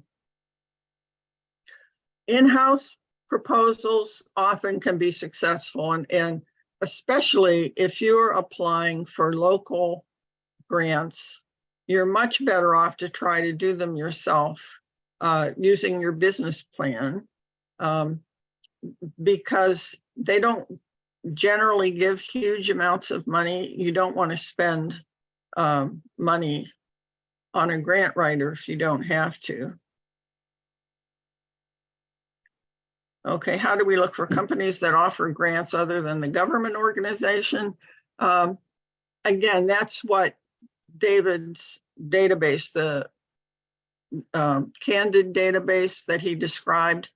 In-house proposals often can be successful, and especially if you're applying for local grants, you're much better off to try to do them yourself using your business plan, because they don't generally give huge amounts of money. You don't want to spend money on a grant writer if you don't have to. Okay, how do we look for companies that offer grants other than the government organization? Again, that's what David's database, the Candid database that he described,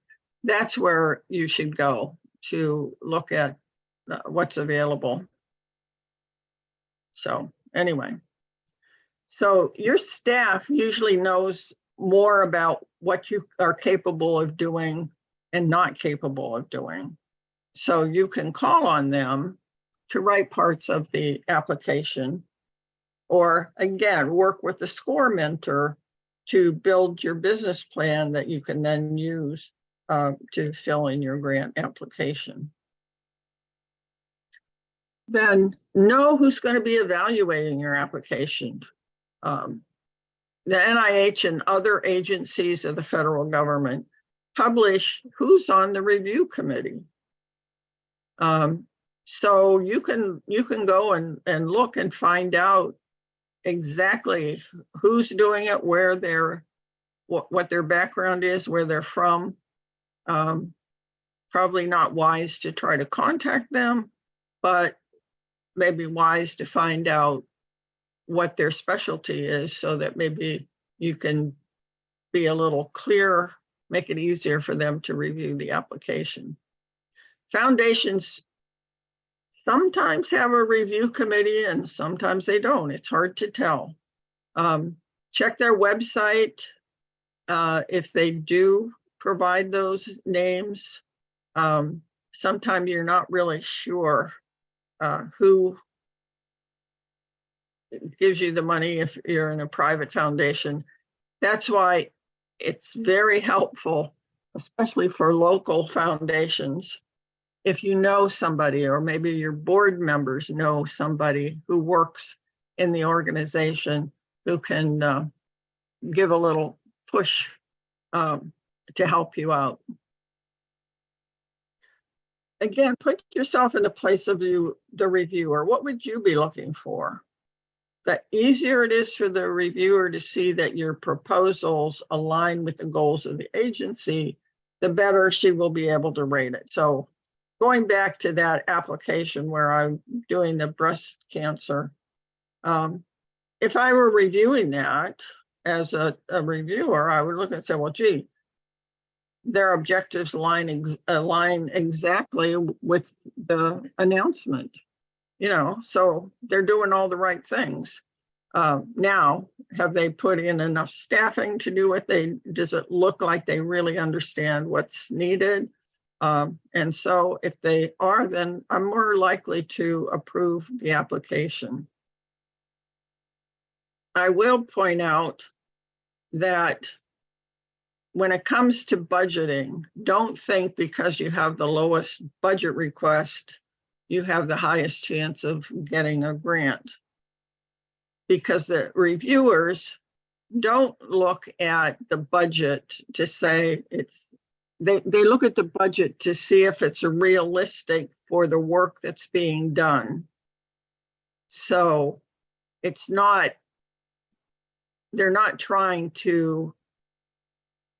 that's where you should go to look at what's available. So anyway, so your staff usually knows more about what you are capable of doing and not capable of doing. So you can call on them to write parts of the application, or again, work with the SCORE mentor to build your business plan that you can then use to fill in your grant application. Then know who's going to be evaluating your application. The NIH and other agencies of the federal government publish who's on the review committee. So you can go and look and find out exactly who's doing it, where what their background is, where they're from. Probably not wise to try to contact them, but maybe wise to find out what their specialty is so that maybe you can be a little clearer, make it easier for them to review the application. Foundations sometimes have a review committee and sometimes they don't. It's hard to tell. Check their website if they do provide those names. Sometimes you're not really sure who gives you the money if you're in a private foundation. That's why it's very helpful, especially for local foundations, if you know somebody, or maybe your board members know somebody who works in the organization who can give a little push to help you out. Again, put yourself in the place of the reviewer. What would you be looking for? The easier it is for the reviewer to see that your proposals align with the goals of the agency, the better she will be able to rate it. So going back to that application where I'm doing the breast cancer, if I were reviewing that as a reviewer, I would look and say, well, gee, their objectives align exactly with the announcement, you know, so they're doing all the right things. Now, have they put in enough staffing to do what does it look like they really understand what's needed? And so if they are, then I'm more likely to approve the application. I will point out that when it comes to budgeting, don't think because you have the lowest budget request, you have the highest chance of getting a grant. Because the reviewers don't look at the budget to say they look at the budget to see if it's realistic for the work that's being done. So it's not, they're not trying to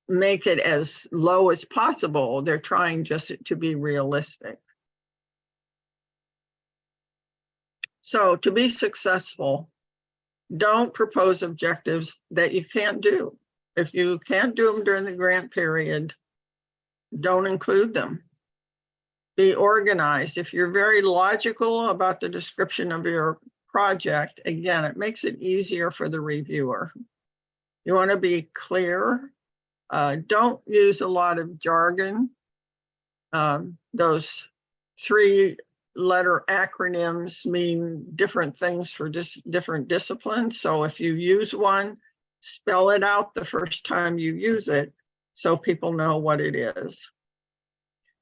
make it as low as possible. They're trying just to be realistic. So to be successful, don't propose objectives that you can't do. If you can't do them during the grant period, don't include them. Be organized. If you're very logical about the description of your project, again, it makes it easier for the reviewer. You want to be clear. Don't use a lot of jargon. Those 3-letter acronyms mean different things for different disciplines. So if you use one, spell it out the first time you use it so people know what it is.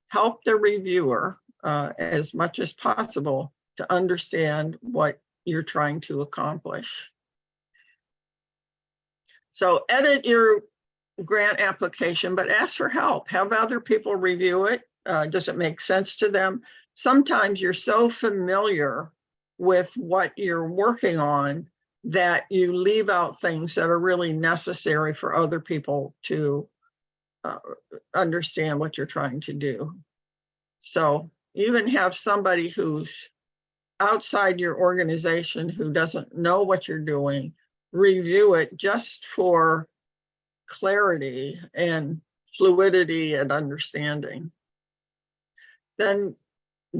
Help the reviewer as much as possible to understand what you're trying to accomplish. So edit your grant application, but ask for help. Have other people review it. Does it make sense to them? Sometimes you're so familiar with what you're working on that you leave out things that are really necessary for other people to understand what you're trying to do. So even have somebody who's outside your organization who doesn't know what you're doing review it just for clarity and fluidity and understanding. Then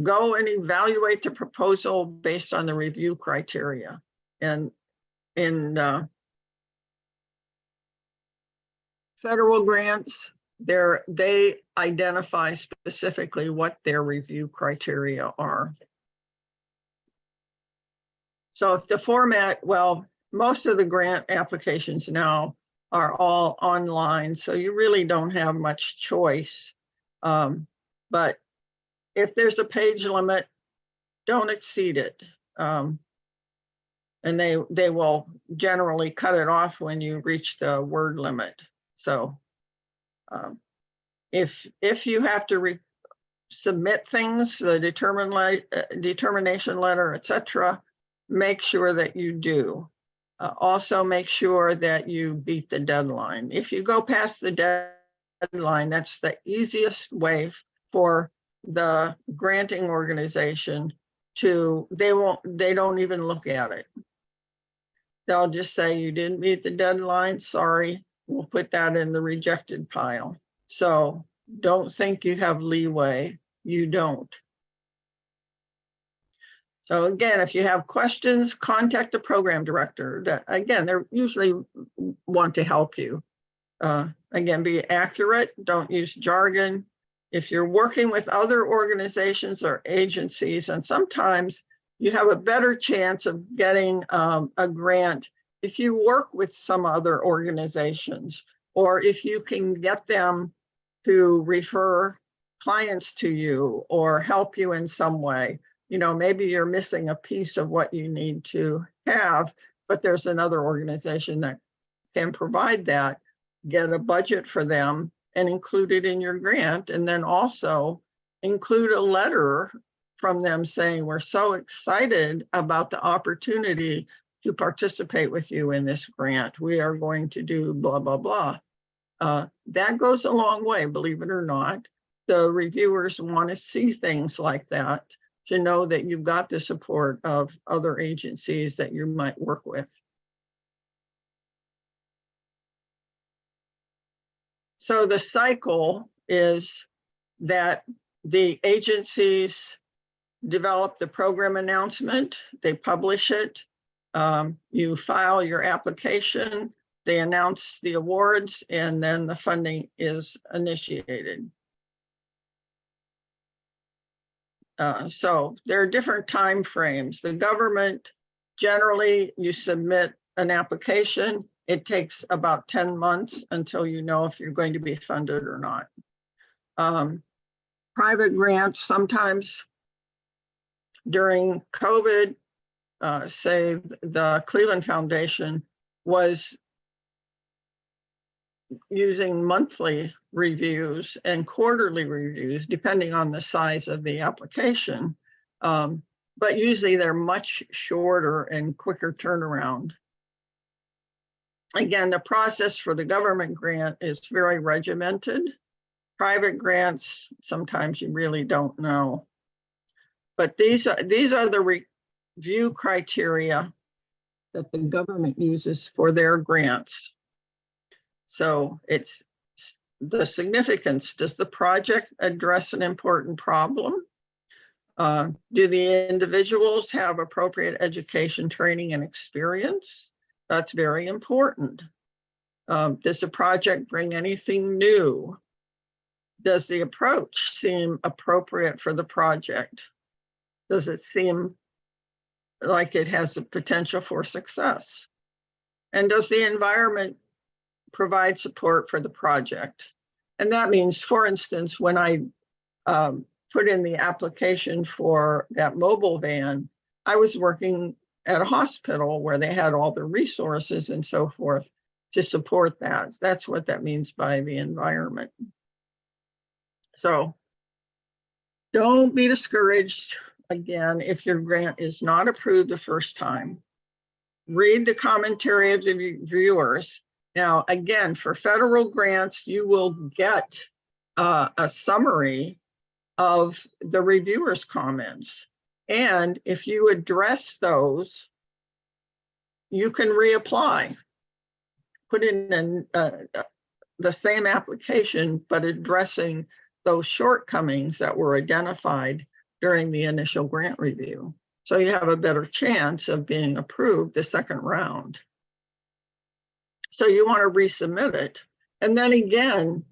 go and evaluate the proposal based on the review criteria. And in federal grants, they identify specifically what their review criteria are. So if the format, well, most of the grant applications now are all online, so you really don't have much choice. But if there's a page limit, don't exceed it. And they will generally cut it off when you reach the word limit. So if you have to submit things, the determination letter, etc., make sure that you do. Also make sure that you beat the deadline. If you go past the deadline, that's the easiest way for the granting organization to, they don't even look at it. They'll just say you didn't meet the deadline, sorry, we'll put that in the rejected pile. So don't think you have leeway, you don't. So again, if you have questions, contact the program director. Again, they usually want to help you. Again, be accurate, don't use jargon. If you're working with other organizations or agencies, and sometimes you have a better chance of getting a grant if you work with some other organizations, or if you can get them to refer clients to you or help you in some way. You know, maybe you're missing a piece of what you need to have, but there's another organization that can provide that. Get a budget for them and include it in your grant, and then also include a letter from them saying, we're so excited about the opportunity to participate with you in this grant. We are going to do blah, blah, blah. That goes a long way, believe it or not. The reviewers want to see things like that to know that you've got the support of other agencies that you might work with. So the cycle is that the agencies develop the program announcement, they publish it, you file your application, they announce the awards, and then the funding is initiated. So there are different time frames. The government, generally, you submit an application, it takes about 10 months until you know if you're going to be funded or not. Private grants, sometimes during COVID, say the Cleveland Foundation was using monthly reviews and quarterly reviews, depending on the size of the application. But usually they're much shorter and quicker turnaround. Again, the process for the government grant is very regimented. Private grants, sometimes you really don't know. But these are the review criteria that the government uses for their grants. So it's the significance. Does the project address an important problem? Do the individuals have appropriate education, training, and experience? That's very important. Does the project bring anything new? Does the approach seem appropriate for the project? Does it seem like it has the potential for success? And does the environment provide support for the project? And that means, for instance, when I put in the application for that mobile van, I was working at a hospital where they had all the resources and so forth to support that. That's what that means by the environment. So don't be discouraged, again, if your grant is not approved the first time. Read the commentary of the reviewers. Now, again, for federal grants, you will get a summary of the reviewers' comments. And if you address those, you can reapply. Put in the same application, but addressing those shortcomings that were identified during the initial grant review. So you have a better chance of being approved the second round. So you want to resubmit it. And then again,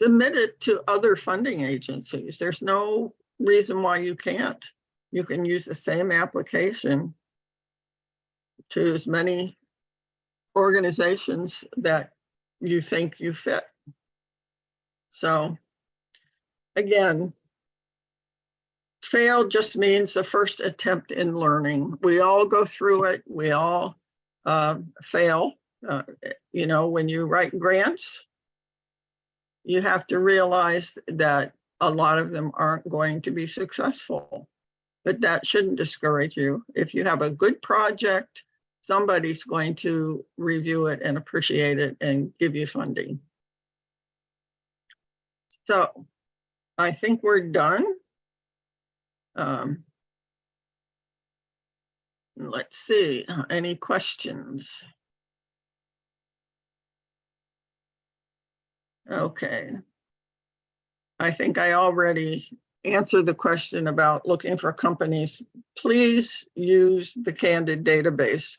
submit it to other funding agencies. There's no reason why you can't. You can use the same application to as many organizations that you think you fit. So again, fail just means the first attempt in learning. We all go through it. We all fail. You know, when you write grants, you have to realize that a lot of them aren't going to be successful, but that shouldn't discourage you. If you have a good project, somebody's going to review it and appreciate it and give you funding. So I think we're done. Let's see, any questions? Okay. I think I already answered the question about looking for companies. Please use the Candid database.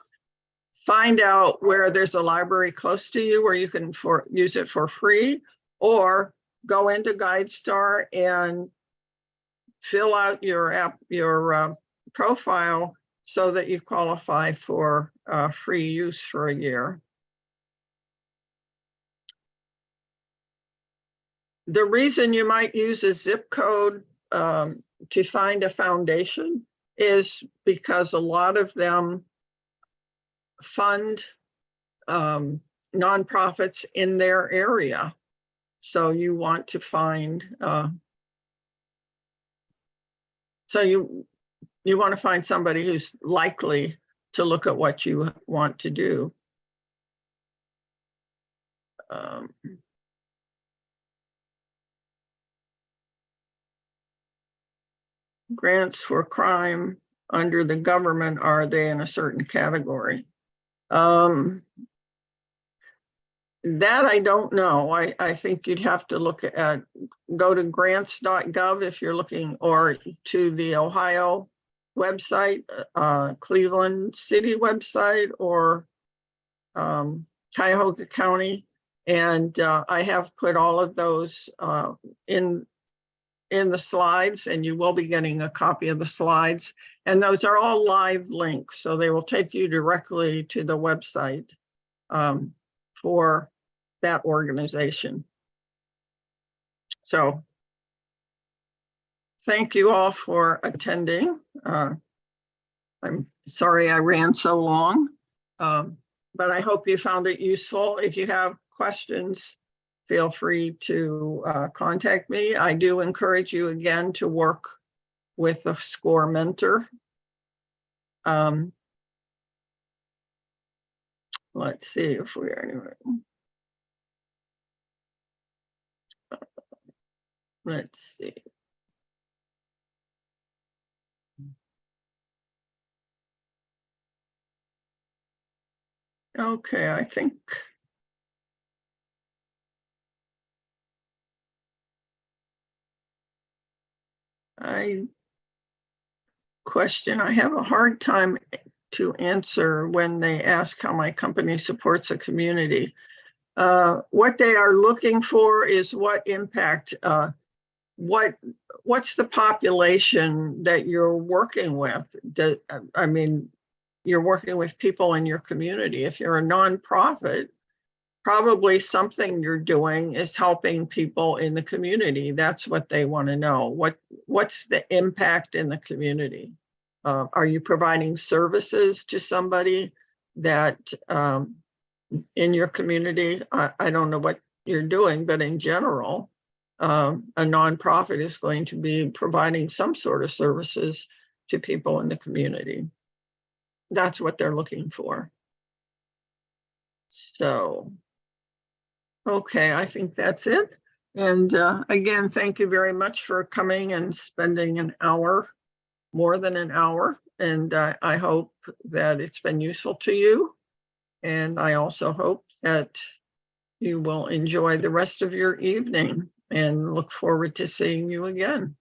Find out where there's a library close to you where you can use it for free, or go into GuideStar and fill out your profile so that you qualify for free use for a year. The reason you might use a zip code to find a foundation is because a lot of them fund nonprofits in their area. So you want to find, you want to find somebody who's likely to look at what you want to do. Grants for crime under the government, are they in a certain category? That I don't know. I think you'd have to look at, go to grants.gov if you're looking, or to the Ohio website, Cleveland City website, or Cuyahoga County. And I have put all of those in the slides, and you will be getting a copy of the slides. And those are all live links, so they will take you directly to the website. for that organization. So thank you all for attending. I'm sorry I ran so long, but I hope you found it useful. If you have questions, feel free to contact me. I do encourage you again to work with a SCORE mentor. Let's see if we are anywhere. Let's see. Okay, I think I have a hard time to answer when they ask how my company supports a community. What they are looking for is what impact, what's the population that you're working with? I mean, you're working with people in your community. If you're a nonprofit, probably something you're doing is helping people in the community. That's what they want to know. What's the impact in the community? Are you providing services to somebody that in your community? I don't know what you're doing, but in general, a nonprofit is going to be providing some sort of services to people in the community. That's what they're looking for. So, okay, I think that's it. And again, thank you very much for coming and spending an hour, more than an hour. And I hope that it's been useful to you. And I also hope that you will enjoy the rest of your evening and look forward to seeing you again.